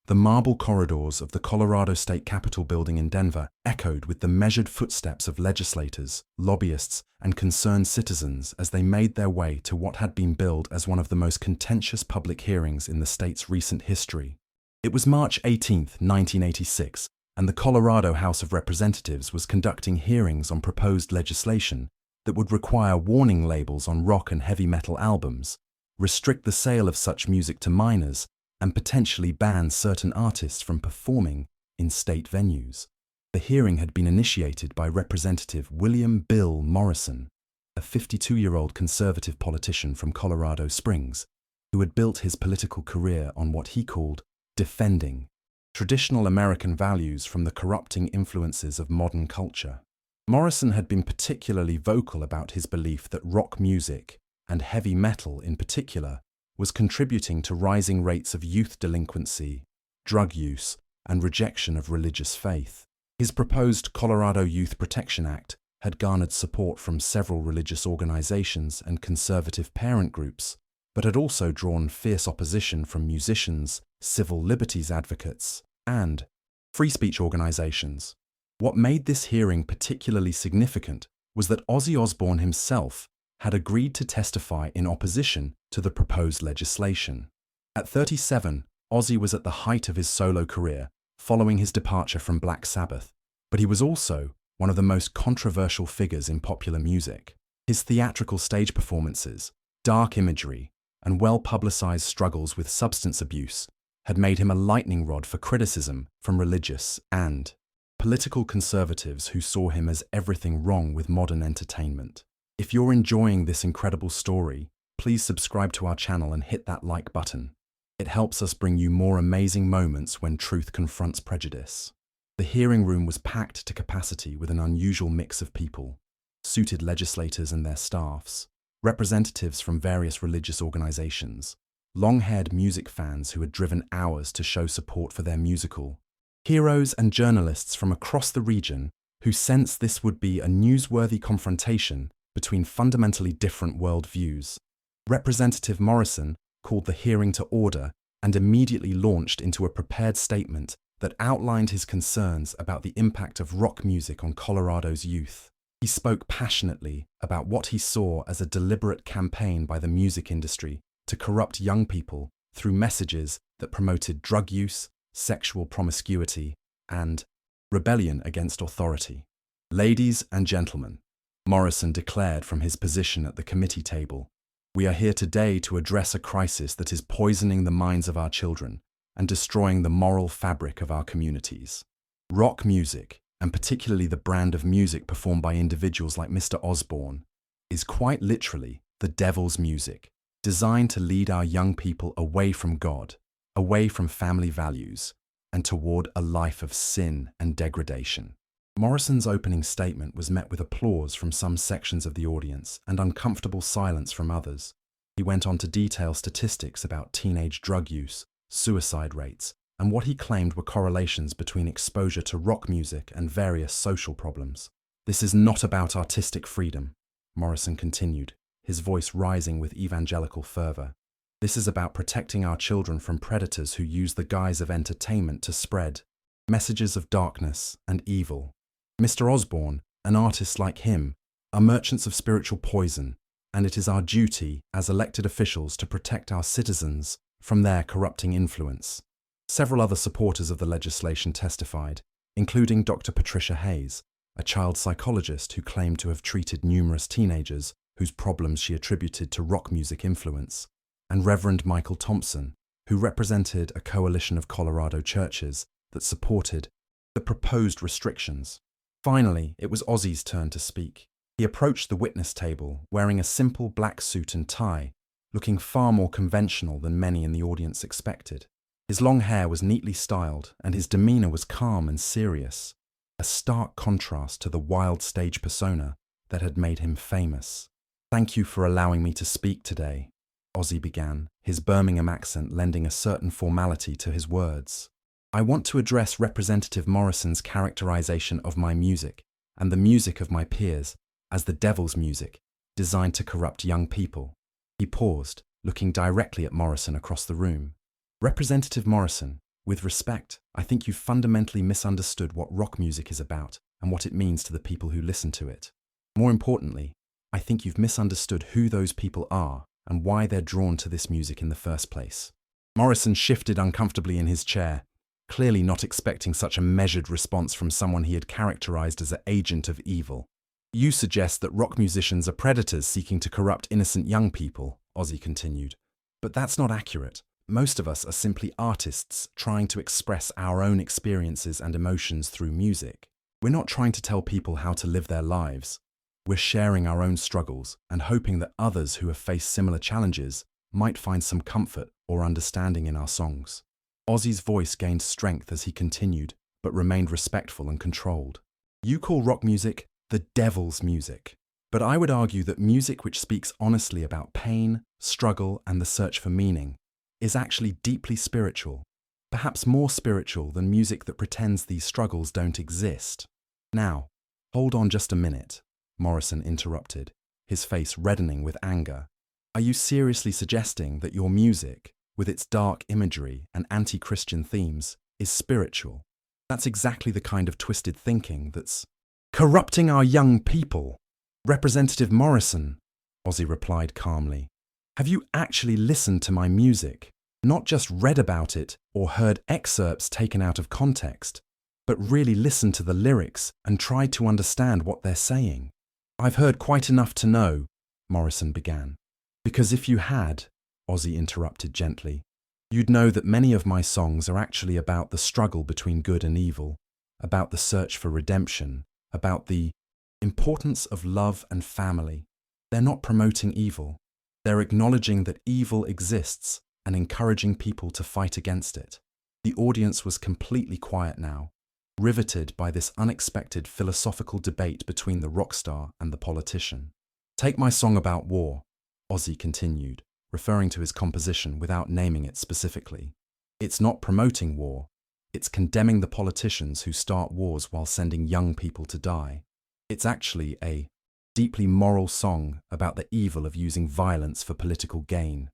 The marble corridors of the Colorado State Capitol building in Denver echoed with the measured footsteps of legislators, lobbyists, and concerned citizens as they made their way to what had been billed as one of the most contentious public hearings in the state's recent history. It was March 18, 1986, and the Colorado House of Representatives was conducting hearings on proposed legislation that would require warning labels on rock and heavy metal albums, restrict the sale of such music to minors, and potentially ban certain artists from performing in state venues. The hearing had been initiated by Representative William Bill Morrison, a 52-year-old conservative politician from Colorado Springs, who had built his political career on what he called defending traditional American values from the corrupting influences of modern culture. Morrison had been particularly vocal about his belief that rock music, and heavy metal in particular, was contributing to rising rates of youth delinquency, drug use, and rejection of religious faith. His proposed Colorado Youth Protection Act had garnered support from several religious organizations and conservative parent groups, but had also drawn fierce opposition from musicians, civil liberties advocates, and free speech organizations. What made this hearing particularly significant was that Ozzy Osbourne himself had agreed to testify in opposition to the proposed legislation. At 37, Ozzy was at the height of his solo career, following his departure from Black Sabbath, but he was also one of the most controversial figures in popular music. His theatrical stage performances, dark imagery, and well-publicized struggles with substance abuse had made him a lightning rod for criticism from religious and political conservatives who saw him as everything wrong with modern entertainment. If you're enjoying this incredible story, please subscribe to our channel and hit that like button. It helps us bring you more amazing moments when truth confronts prejudice. The hearing room was packed to capacity with an unusual mix of people: suited legislators and their staffs, representatives from various religious organizations, long-haired music fans who had driven hours to show support for their musical, heroes and journalists from across the region who sensed this would be a newsworthy confrontation between fundamentally different worldviews. Representative Morrison called the hearing to order and immediately launched into a prepared statement that outlined his concerns about the impact of rock music on Colorado's youth. He spoke passionately about what he saw as a deliberate campaign by the music industry to corrupt young people through messages that promoted drug use, sexual promiscuity, and rebellion against authority. Ladies and gentlemen, Morrison declared from his position at the committee table, "We are here today to address a crisis that is poisoning the minds of our children and destroying the moral fabric of our communities. Rock music, and particularly the brand of music performed by individuals like Mr. Osbourne, is quite literally the devil's music, designed to lead our young people away from God, away from family values, and toward a life of sin and degradation." Morrison's opening statement was met with applause from some sections of the audience and uncomfortable silence from others. He went on to detail statistics about teenage drug use, suicide rates, and what he claimed were correlations between exposure to rock music and various social problems. "This is not about artistic freedom," Morrison continued, his voice rising with evangelical fervor. "This is about protecting our children from predators who use the guise of entertainment to spread messages of darkness and evil. Mr. Osbourne, and artists like him, are merchants of spiritual poison, and it is our duty as elected officials to protect our citizens from their corrupting influence." Several other supporters of the legislation testified, including Dr. Patricia Hayes, a child psychologist who claimed to have treated numerous teenagers whose problems she attributed to rock music influence, and Reverend Michael Thompson, who represented a coalition of Colorado churches that supported the proposed restrictions. Finally, it was Ozzy's turn to speak. He approached the witness table wearing a simple black suit and tie, looking far more conventional than many in the audience expected. His long hair was neatly styled, and his demeanor was calm and serious, a stark contrast to the wild stage persona that had made him famous. "Thank you for allowing me to speak today," Ozzy began, his Birmingham accent lending a certain formality to his words. "I want to address Representative Morrison's characterization of my music and the music of my peers as the devil's music, designed to corrupt young people." He paused, looking directly at Morrison across the room. "Representative Morrison, With respect, I think you've fundamentally misunderstood what rock music is about and what it means to the people who listen to it. More importantly, I think you've misunderstood who those people are and why they're drawn to this music in the first place. Morrison shifted uncomfortably in his chair, clearly not expecting such a measured response from someone he had characterized as an agent of evil. You suggest that rock musicians are predators seeking to corrupt innocent young people, Ozzy continued. But that's not accurate. Most of us are simply artists trying to express our own experiences and emotions through music. We're not trying to tell people how to live their lives. We're sharing our own struggles and hoping that others who have faced similar challenges might find some comfort or understanding in our songs. Ozzy's voice gained strength as he continued, but remained respectful and controlled. You call rock music the devil's music, but I would argue that music which speaks honestly about pain, struggle, and the search for meaning is actually deeply spiritual, perhaps more spiritual than music that pretends these struggles don't exist. Now, hold on just a minute, Morrison interrupted, his face reddening with anger. Are you seriously suggesting that your music, with its dark imagery and anti-Christian themes, is spiritual? That's exactly the kind of twisted thinking that's corrupting our young people. Representative Morrison, Ozzy replied calmly, have you actually listened to my music, not just read about it or heard excerpts taken out of context, but really listened to the lyrics and tried to understand what they're saying? I've heard quite enough to know, Morrison began. Because if you had, Ozzy interrupted gently, you'd know that many of my songs are actually about the struggle between good and evil, about the search for redemption, about the importance of love and family. They're not promoting evil. They're acknowledging that evil exists and encouraging people to fight against it. The audience was completely quiet now, riveted by this unexpected philosophical debate between the rock star and the politician. Take my song about war, Ozzy continued, referring to his composition without naming it specifically. It's not promoting war. It's condemning the politicians who start wars while sending young people to die. It's actually a deeply moral song about the evil of using violence for political gain.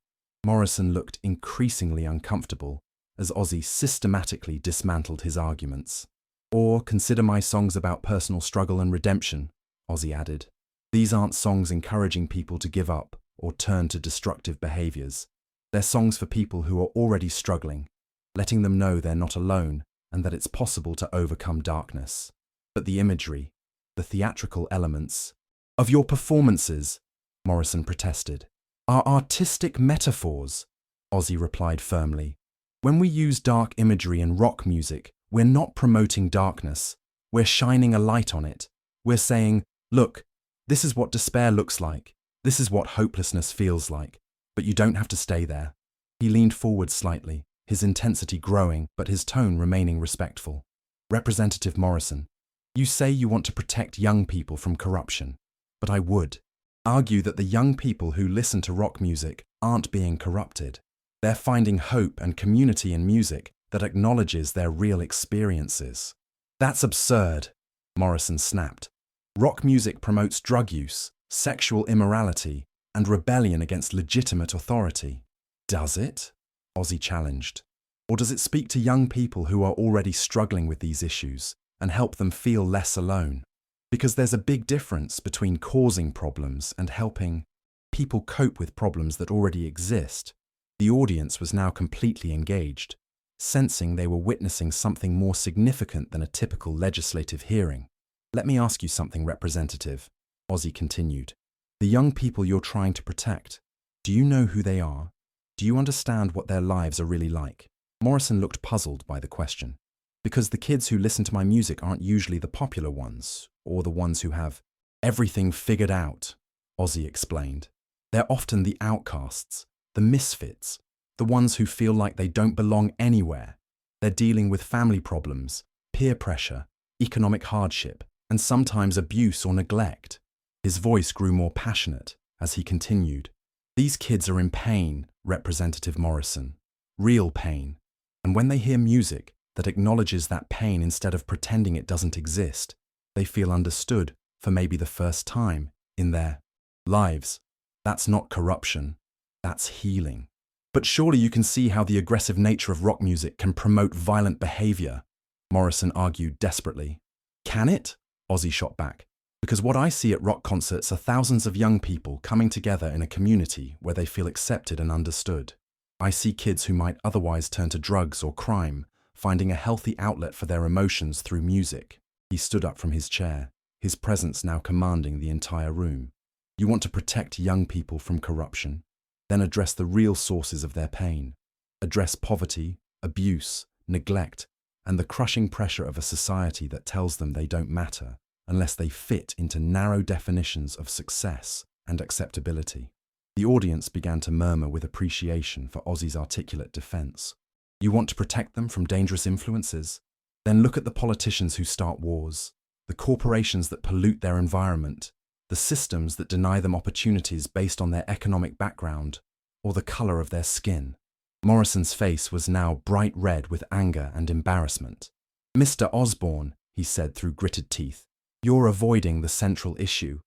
Morrison looked increasingly uncomfortable as Ozzy systematically dismantled his arguments. Or consider my songs about personal struggle and redemption, Ozzy added. These aren't songs encouraging people to give up or turn to destructive behaviors. They're songs for people who are already struggling, letting them know they're not alone and that it's possible to overcome darkness. But the imagery, the theatrical elements of your performances, Morrison protested, are artistic metaphors, Ozzy replied firmly. When we use dark imagery in rock music, we're not promoting darkness. We're shining a light on it. We're saying, look, this is what despair looks like. This is what hopelessness feels like. But you don't have to stay there. He leaned forward slightly, his intensity growing, but his tone remaining respectful. Representative Morrison, you say you want to protect young people from corruption, but I would argue that the young people who listen to rock music aren't being corrupted. They're finding hope and community in music that acknowledges their real experiences. That's absurd, Morrison snapped. Rock music promotes drug use, sexual immorality, and rebellion against legitimate authority. Does it? Ozzy challenged. Or does it speak to young people who are already struggling with these issues and help them feel less alone? Because there's a big difference between causing problems and helping people cope with problems that already exist. The audience was now completely engaged, sensing they were witnessing something more significant than a typical legislative hearing. Let me ask you something, Representative, Ozzy continued. The young people you're trying to protect, do you know who they are? Do you understand what their lives are really like? Morrison looked puzzled by the question. Because the kids who listen to my music aren't usually the popular ones, or the ones who have everything figured out, Ozzy explained. They're often the outcasts, the misfits, the ones who feel like they don't belong anywhere. They're dealing with family problems, peer pressure, economic hardship, and sometimes abuse or neglect. His voice grew more passionate as he continued. These kids are in pain, Representative Morrison. Real pain. And when they hear music that acknowledges that pain instead of pretending it doesn't exist, they feel understood for maybe the first time in their lives. That's not corruption. That's healing. But surely you can see how the aggressive nature of rock music can promote violent behavior, Morrison argued desperately. Can it? Ozzy shot back. Because what I see at rock concerts are thousands of young people coming together in a community where they feel accepted and understood. I see kids who might otherwise turn to drugs or crime, finding a healthy outlet for their emotions through music. He stood up from his chair, his presence now commanding the entire room. You want to protect young people from corruption, then address the real sources of their pain. Address poverty, abuse, neglect, and the crushing pressure of a society that tells them they don't matter unless they fit into narrow definitions of success and acceptability. The audience began to murmur with appreciation for Ozzy's articulate defense. You want to protect them from dangerous influences? Then look at the politicians who start wars, the corporations that pollute their environment, the systems that deny them opportunities based on their economic background or the color of their skin. Morrison's face was now bright red with anger and embarrassment. Mr. Osbourne, he said through gritted teeth, you're avoiding the central issue.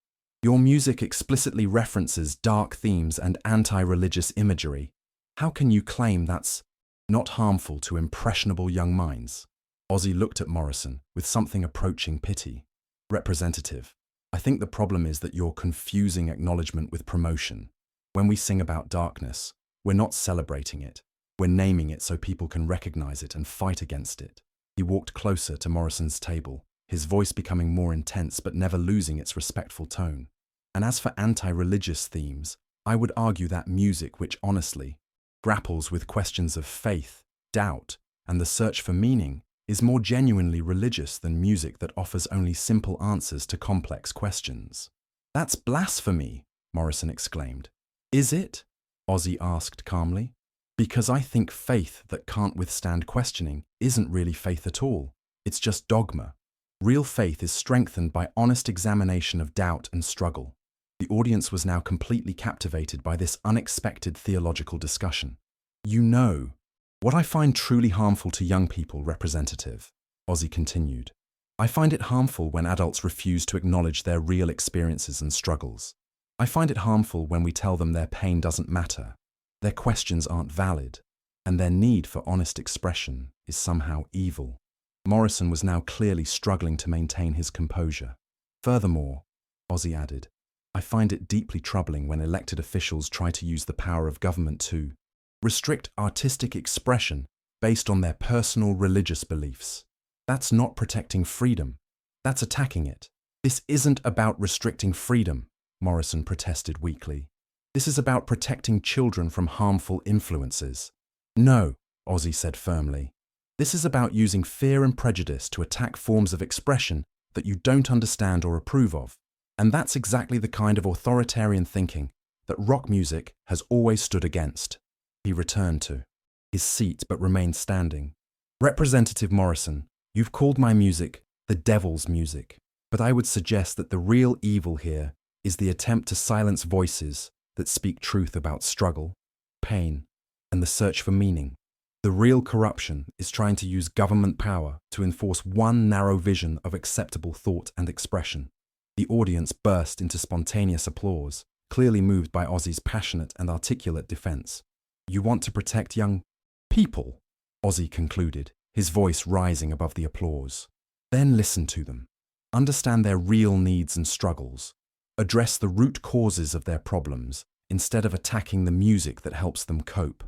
Your music explicitly references dark themes and anti-religious imagery. How can you claim that's not harmful to impressionable young minds? Ozzy looked at Morrison with something approaching pity. Representative, I think the problem is that you're confusing acknowledgement with promotion. When we sing about darkness, we're not celebrating it. We're naming it so people can recognize it and fight against it. He walked closer to Morrison's table, his voice becoming more intense but never losing its respectful tone. And as for anti-religious themes, I would argue that music which honestly grapples with questions of faith, doubt, and the search for meaning is more genuinely religious than music that offers only simple answers to complex questions. That's blasphemy, Morrison exclaimed. Is it? Ozzy asked calmly. Because I think faith that can't withstand questioning isn't really faith at all. It's just dogma. Real faith is strengthened by honest examination of doubt and struggle. The audience was now completely captivated by this unexpected theological discussion. You know, what I find truly harmful to young people, Representative, Ozzy continued. I find it harmful when adults refuse to acknowledge their real experiences and struggles. I find it harmful when we tell them their pain doesn't matter, their questions aren't valid, and their need for honest expression is somehow evil. Morrison was now clearly struggling to maintain his composure. Furthermore, Ozzy added, I find it deeply troubling when elected officials try to use the power of government to restrict artistic expression based on their personal religious beliefs. That's not protecting freedom. That's attacking it. This isn't about restricting freedom, Morrison protested weakly. This is about protecting children from harmful influences. No, Ozzy said firmly. This is about using fear and prejudice to attack forms of expression that you don't understand or approve of. And that's exactly the kind of authoritarian thinking that rock music has always stood against. He returned to his seat but remained standing. Representative Morrison, you've called my music the devil's music, but I would suggest that the real evil here is the attempt to silence voices that speak truth about struggle, pain, and the search for meaning. The real corruption is trying to use government power to enforce one narrow vision of acceptable thought and expression. The audience burst into spontaneous applause, clearly moved by Ozzy's passionate and articulate defense. You want to protect young people, Ozzy concluded, his voice rising above the applause. Then listen to them. Understand their real needs and struggles. Address the root causes of their problems instead of attacking the music that helps them cope.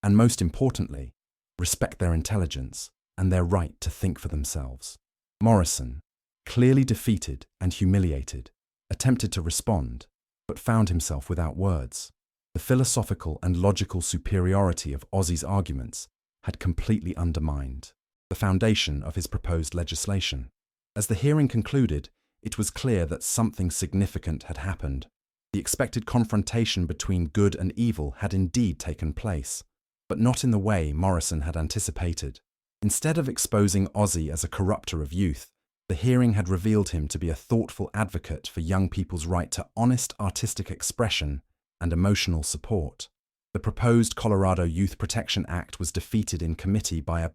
And most importantly, respect their intelligence and their right to think for themselves. Morrison, clearly defeated and humiliated, attempted to respond, but found himself without words. The philosophical and logical superiority of Ozzy's arguments had completely undermined the foundation of his proposed legislation. As the hearing concluded, it was clear that something significant had happened. The expected confrontation between good and evil had indeed taken place, but not in the way Morrison had anticipated. Instead of exposing Ozzy as a corrupter of youth, the hearing had revealed him to be a thoughtful advocate for young people's right to honest artistic expression and emotional support. The proposed Colorado Youth Protection Act was defeated in committee by a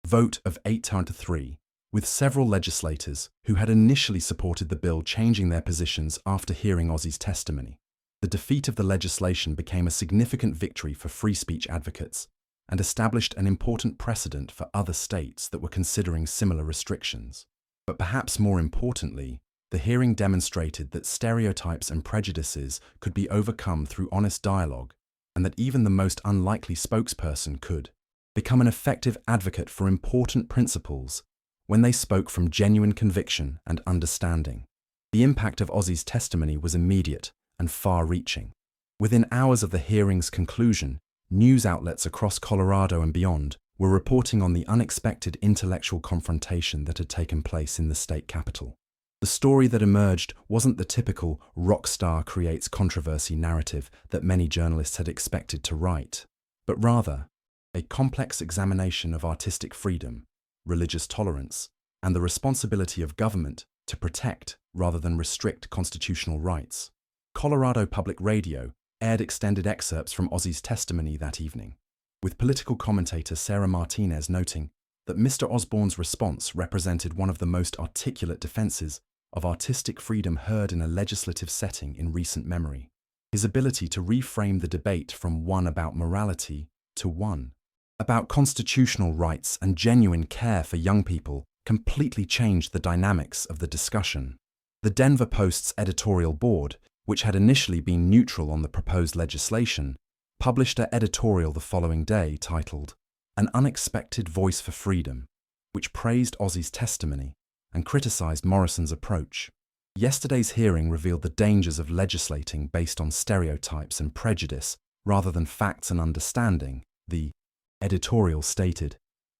vote of 8-3, with several legislators who had initially supported the bill changing their positions after hearing Ozzy's testimony. The defeat of the legislation became a significant victory for free speech advocates and established an important precedent for other states that were considering similar restrictions. But perhaps more importantly, the hearing demonstrated that stereotypes and prejudices could be overcome through honest dialogue, and that even the most unlikely spokesperson could become an effective advocate for important principles when they spoke from genuine conviction and understanding. The impact of Ozzy's testimony was immediate and far-reaching. Within hours of the hearing's conclusion, news outlets across Colorado and beyond were reporting on the unexpected intellectual confrontation that had taken place in the state capitol. The story that emerged wasn't the typical rock star creates controversy narrative that many journalists had expected to write, but rather a complex examination of artistic freedom, religious tolerance, and the responsibility of government to protect rather than restrict constitutional rights. Colorado Public Radio aired extended excerpts from Ozzy's testimony that evening, with political commentator Sarah Martinez noting that Mr. Osbourne's response represented one of the most articulate defenses of artistic freedom heard in a legislative setting in recent memory. His ability to reframe the debate from one about morality to one about constitutional rights and genuine care for young people completely changed the dynamics of the discussion. The Denver Post's editorial board, which had initially been neutral on the proposed legislation, published an editorial the following day titled "An Unexpected Voice for Freedom," which praised Ozzy's testimony and criticized Morrison's approach. Yesterday's hearing revealed the dangers of legislating based on stereotypes and prejudice rather than facts and understanding, the editorial stated.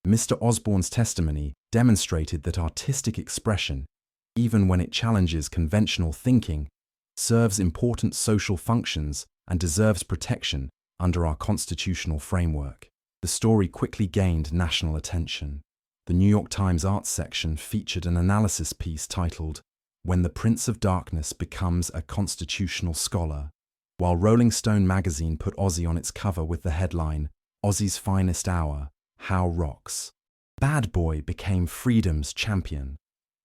Mr. Osbourne's testimony demonstrated that artistic expression, even when it challenges conventional thinking, serves important social functions and deserves protection under our constitutional framework. The story quickly gained national attention. The New York Times Arts section featured an analysis piece titled "When the Prince of Darkness Becomes a Constitutional Scholar," while Rolling Stone magazine put Ozzy on its cover with the headline, "Ozzy's Finest Hour, How Rocks." Bad Boy became freedom's champion,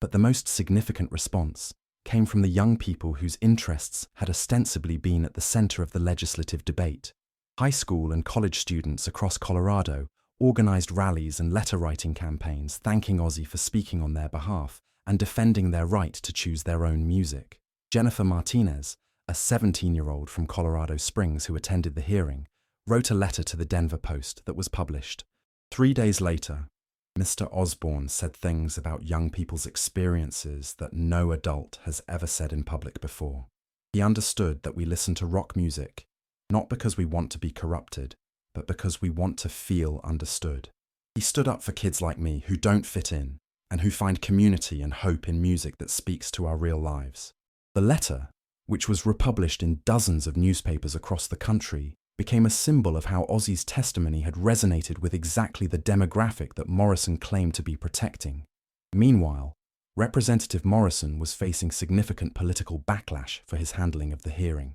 but the most significant response came from the young people whose interests had ostensibly been at the center of the legislative debate. High school and college students across Colorado organized rallies and letter-writing campaigns thanking Ozzy for speaking on their behalf and defending their right to choose their own music. Jennifer Martinez, a 17-year-old from Colorado Springs who attended the hearing, wrote a letter to the Denver Post that was published. 3 days later, Mr. Osbourne said things about young people's experiences that no adult has ever said in public before. He understood that we listen to rock music, not because we want to be corrupted, but because we want to feel understood. He stood up for kids like me who don't fit in and who find community and hope in music that speaks to our real lives. The letter, which was republished in dozens of newspapers across the country, became a symbol of how Ozzy's testimony had resonated with exactly the demographic that Morrison claimed to be protecting. Meanwhile, Representative Morrison was facing significant political backlash for his handling of the hearing.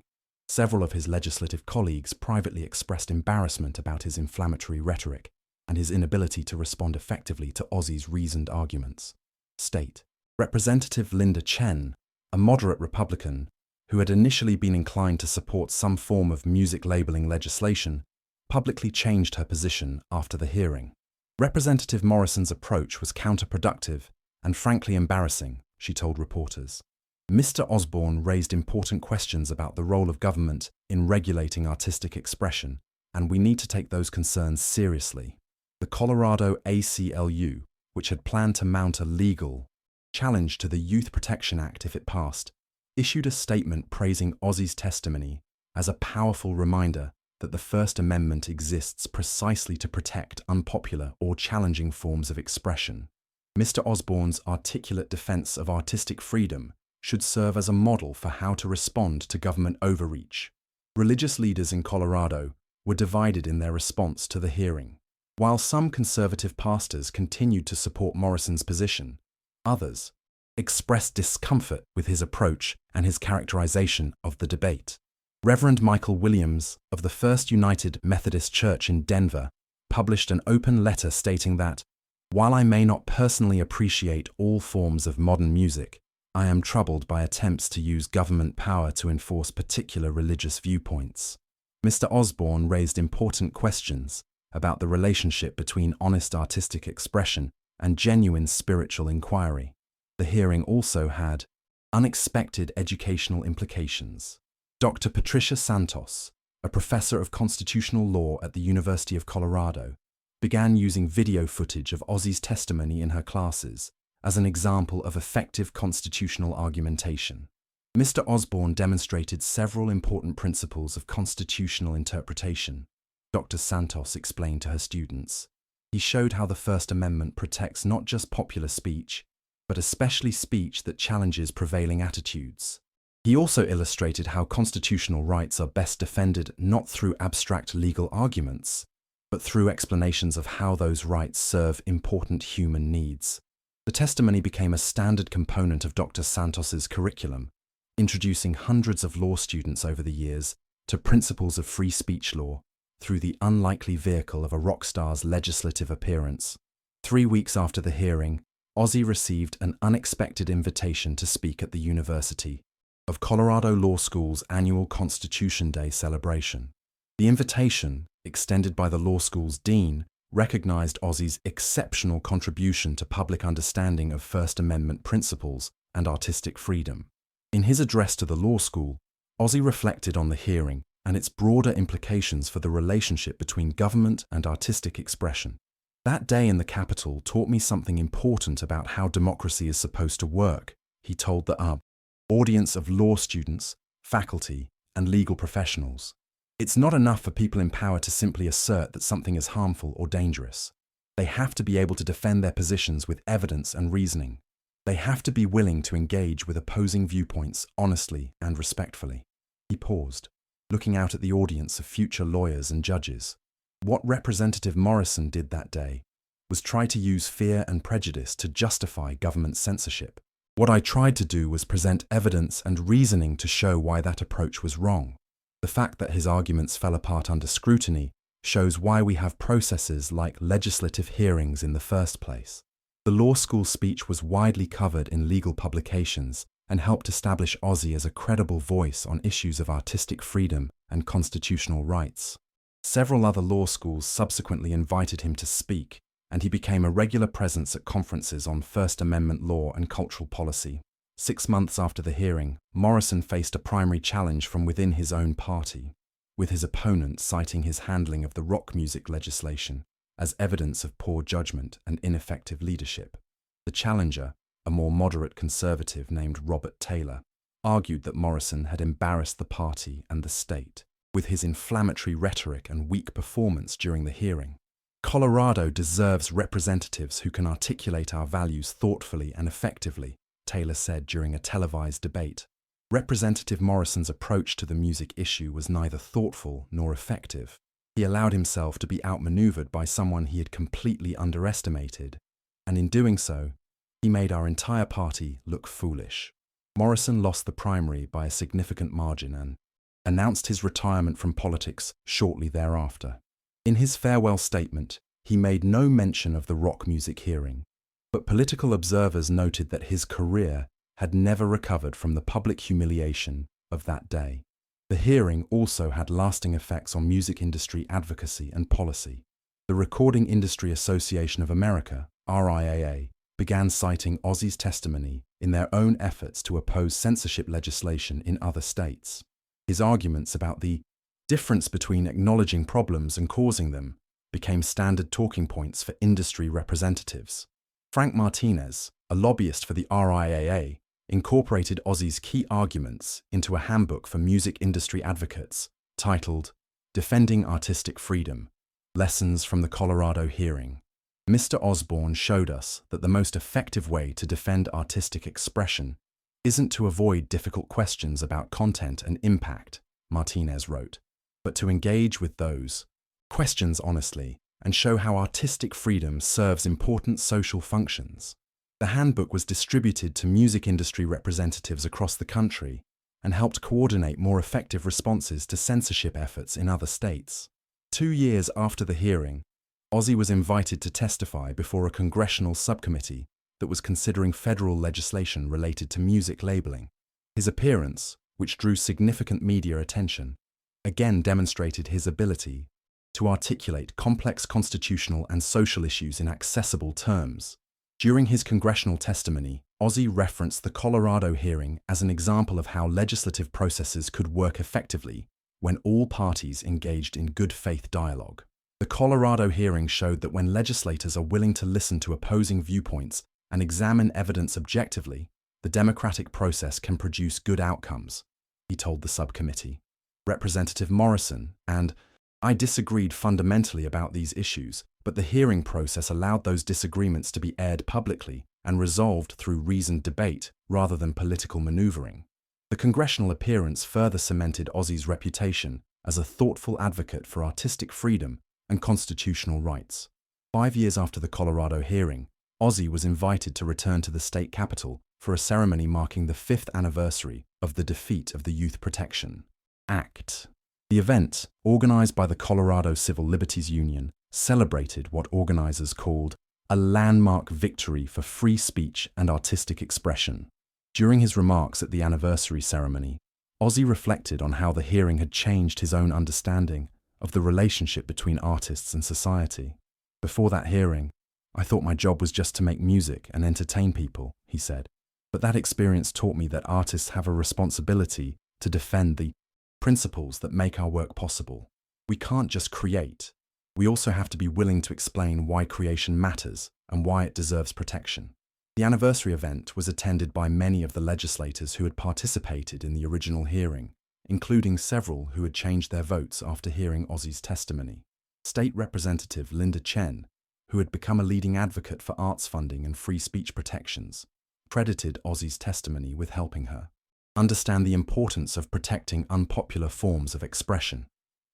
Several of his legislative colleagues privately expressed embarrassment about his inflammatory rhetoric and his inability to respond effectively to Ozzy's reasoned arguments. State Representative Linda Chen, a moderate Republican who had initially been inclined to support some form of music labeling legislation, publicly changed her position after the hearing. Representative Morrison's approach was counterproductive and frankly embarrassing, she told reporters. Mr. Osbourne raised important questions about the role of government in regulating artistic expression, and we need to take those concerns seriously. The Colorado ACLU, which had planned to mount a legal challenge to the Youth Protection Act if it passed, issued a statement praising Ozzy's testimony as a powerful reminder that the First Amendment exists precisely to protect unpopular or challenging forms of expression. Mr. Osbourne's articulate defense of artistic freedom should serve as a model for how to respond to government overreach. Religious leaders in Colorado were divided in their response to the hearing. While some conservative pastors continued to support Morrison's position, others expressed discomfort with his approach and his characterization of the debate. Reverend Michael Williams of the First United Methodist Church in Denver published an open letter stating that, "While I may not personally appreciate all forms of modern music, I am troubled by attempts to use government power to enforce particular religious viewpoints. Mr. Osbourne raised important questions about the relationship between honest artistic expression and genuine spiritual inquiry. The hearing also had unexpected educational implications. Dr. Patricia Santos, a professor of constitutional law at the University of Colorado, began using video footage of Ozzy's testimony in her classes as an example of effective constitutional argumentation. Mr. Osbourne demonstrated several important principles of constitutional interpretation, Dr. Santos explained to her students. He showed how the First Amendment protects not just popular speech, but especially speech that challenges prevailing attitudes. He also illustrated how constitutional rights are best defended not through abstract legal arguments, but through explanations of how those rights serve important human needs. The testimony became a standard component of Dr. Santos's curriculum, introducing hundreds of law students over the years to principles of free speech law through the unlikely vehicle of a rock star's legislative appearance. 3 weeks after the hearing, Ozzy received an unexpected invitation to speak at the University of Colorado Law School's annual Constitution Day celebration. The invitation, extended by the law school's dean, recognized Ozzy's exceptional contribution to public understanding of First Amendment principles and artistic freedom. In his address to the law school, Ozzy reflected on the hearing and its broader implications for the relationship between government and artistic expression. That day in the Capitol taught me something important about how democracy is supposed to work, he told the audience of law students, faculty, and legal professionals. It's not enough for people in power to simply assert that something is harmful or dangerous. They have to be able to defend their positions with evidence and reasoning. They have to be willing to engage with opposing viewpoints honestly and respectfully. He paused, looking out at the audience of future lawyers and judges. What Representative Morrison did that day was try to use fear and prejudice to justify government censorship. What I tried to do was present evidence and reasoning to show why that approach was wrong. The fact that his arguments fell apart under scrutiny shows why we have processes like legislative hearings in the first place. The law school speech was widely covered in legal publications and helped establish Ozzy as a credible voice on issues of artistic freedom and constitutional rights. Several other law schools subsequently invited him to speak, and he became a regular presence at conferences on First Amendment law and cultural policy. 6 months after the hearing, Morrison faced a primary challenge from within his own party, with his opponent citing his handling of the rock music legislation as evidence of poor judgment and ineffective leadership. The challenger, a more moderate conservative named Robert Taylor, argued that Morrison had embarrassed the party and the state with his inflammatory rhetoric and weak performance during the hearing. Colorado deserves representatives who can articulate our values thoughtfully and effectively, Taylor said during a televised debate. Representative Morrison's approach to the music issue was neither thoughtful nor effective. He allowed himself to be outmaneuvered by someone he had completely underestimated, and in doing so, he made our entire party look foolish. Morrison lost the primary by a significant margin and announced his retirement from politics shortly thereafter. In his farewell statement, he made no mention of the rock music hearing, but political observers noted that his career had never recovered from the public humiliation of that day. The hearing also had lasting effects on music industry advocacy and policy. The Recording Industry Association of America, RIAA, began citing Ozzy's testimony in their own efforts to oppose censorship legislation in other states. His arguments about the difference between acknowledging problems and causing them became standard talking points for industry representatives. Frank Martinez, a lobbyist for the RIAA, incorporated Ozzy's key arguments into a handbook for music industry advocates titled Defending Artistic Freedom: Lessons from the Colorado Hearing. Mr. Osbourne showed us that the most effective way to defend artistic expression isn't to avoid difficult questions about content and impact, Martinez wrote, but to engage with those questions honestly and show how artistic freedom serves important social functions. The handbook was distributed to music industry representatives across the country and helped coordinate more effective responses to censorship efforts in other states. 2 years after the hearing, Ozzy was invited to testify before a congressional subcommittee that was considering federal legislation related to music labeling. His appearance, which drew significant media attention, again demonstrated his ability to articulate complex constitutional and social issues in accessible terms. During his congressional testimony, Ozzy referenced the Colorado hearing as an example of how legislative processes could work effectively when all parties engaged in good faith dialogue. The Colorado hearing showed that when legislators are willing to listen to opposing viewpoints and examine evidence objectively, the democratic process can produce good outcomes, he told the subcommittee. Representative Morrison and I disagreed fundamentally about these issues, but the hearing process allowed those disagreements to be aired publicly and resolved through reasoned debate rather than political maneuvering. The congressional appearance further cemented Ozzy's reputation as a thoughtful advocate for artistic freedom and constitutional rights. 5 years after the Colorado hearing, Ozzy was invited to return to the state capitol for a ceremony marking the 5th anniversary of the defeat of the Youth Protection Act. The event, organized by the Colorado Civil Liberties Union, celebrated what organizers called a landmark victory for free speech and artistic expression. During his remarks at the anniversary ceremony, Ozzy reflected on how the hearing had changed his own understanding of the relationship between artists and society. Before that hearing, I thought my job was just to make music and entertain people, he said. But that experience taught me that artists have a responsibility to defend the principles that make our work possible. We can't just create. We also have to be willing to explain why creation matters and why it deserves protection. The anniversary event was attended by many of the legislators who had participated in the original hearing, including several who had changed their votes after hearing Ozzy's testimony. State Representative Linda Chen, who had become a leading advocate for arts funding and free speech protections, credited Ozzy's testimony with helping her understand the importance of protecting unpopular forms of expression.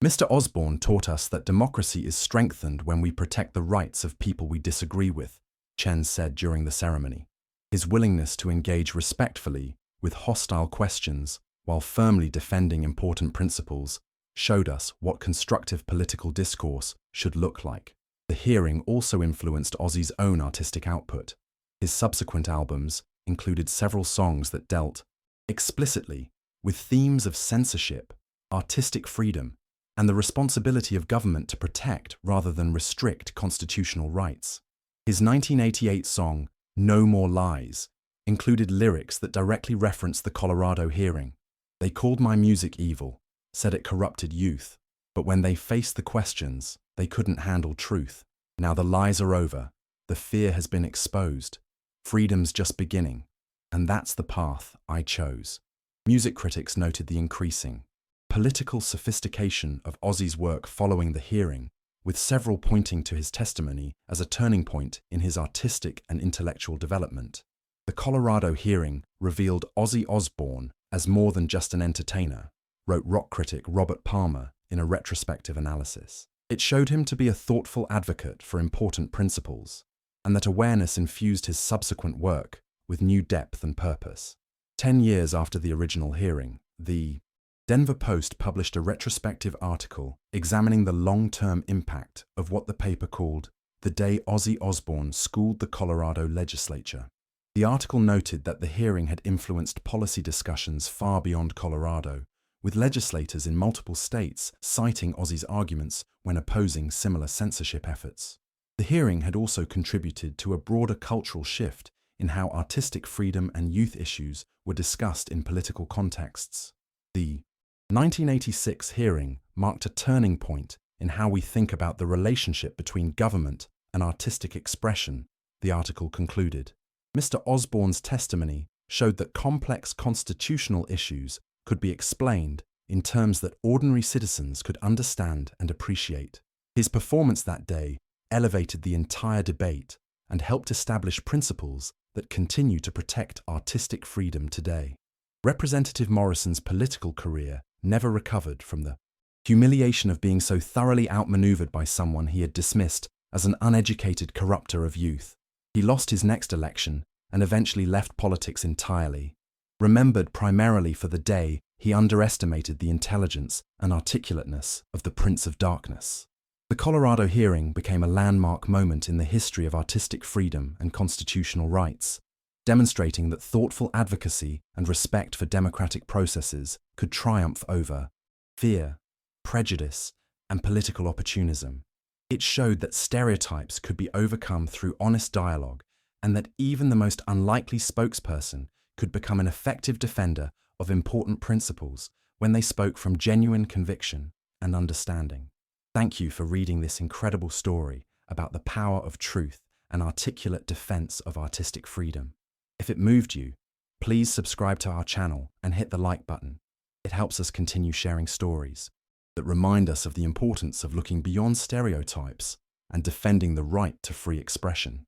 Mr. Osbourne taught us that democracy is strengthened when we protect the rights of people we disagree with, Chen said during the ceremony. His willingness to engage respectfully with hostile questions while firmly defending important principles showed us what constructive political discourse should look like. The hearing also influenced Ozzy's own artistic output. His subsequent albums included several songs that dealt explicitly with themes of censorship, artistic freedom, and the responsibility of government to protect rather than restrict constitutional rights. His 1988 song, No More Lies, included lyrics that directly referenced the Colorado hearing. They called my music evil, said it corrupted youth, but when they faced the questions, they couldn't handle truth. Now the lies are over, the fear has been exposed, freedom's just beginning, and that's the path I chose. Music critics noted the increasing political sophistication of Ozzy's work following the hearing, with several pointing to his testimony as a turning point in his artistic and intellectual development. The Colorado hearing revealed Ozzy Osbourne as more than just an entertainer, wrote rock critic Robert Palmer in a retrospective analysis. It showed him to be a thoughtful advocate for important principles, and that awareness infused his subsequent work with new depth and purpose. 10 years after the original hearing, the Denver Post published a retrospective article examining the long-term impact of what the paper called the day Ozzy Osbourne schooled the Colorado legislature. The article noted that the hearing had influenced policy discussions far beyond Colorado, with legislators in multiple states citing Ozzy's arguments when opposing similar censorship efforts. The hearing had also contributed to a broader cultural shift in how artistic freedom and youth issues were discussed in political contexts. The 1986 hearing marked a turning point in how we think about the relationship between government and artistic expression, the article concluded. Mr. Osbourne's testimony showed that complex constitutional issues could be explained in terms that ordinary citizens could understand and appreciate. His performance that day elevated the entire debate and helped establish principles that continue to protect artistic freedom today. Representative Morrison's political career never recovered from the humiliation of being so thoroughly outmaneuvered by someone he had dismissed as an uneducated corrupter of youth. He lost his next election and eventually left politics entirely. Remembered primarily for the day he underestimated the intelligence and articulateness of the Prince of Darkness. The Colorado hearing became a landmark moment in the history of artistic freedom and constitutional rights, demonstrating that thoughtful advocacy and respect for democratic processes could triumph over fear, prejudice, and political opportunism. It showed that stereotypes could be overcome through honest dialogue, and that even the most unlikely spokesperson could become an effective defender of important principles when they spoke from genuine conviction and understanding. Thank you for reading this incredible story about the power of truth and articulate defense of artistic freedom. If it moved you, please subscribe to our channel and hit the like button. It helps us continue sharing stories that remind us of the importance of looking beyond stereotypes and defending the right to free expression.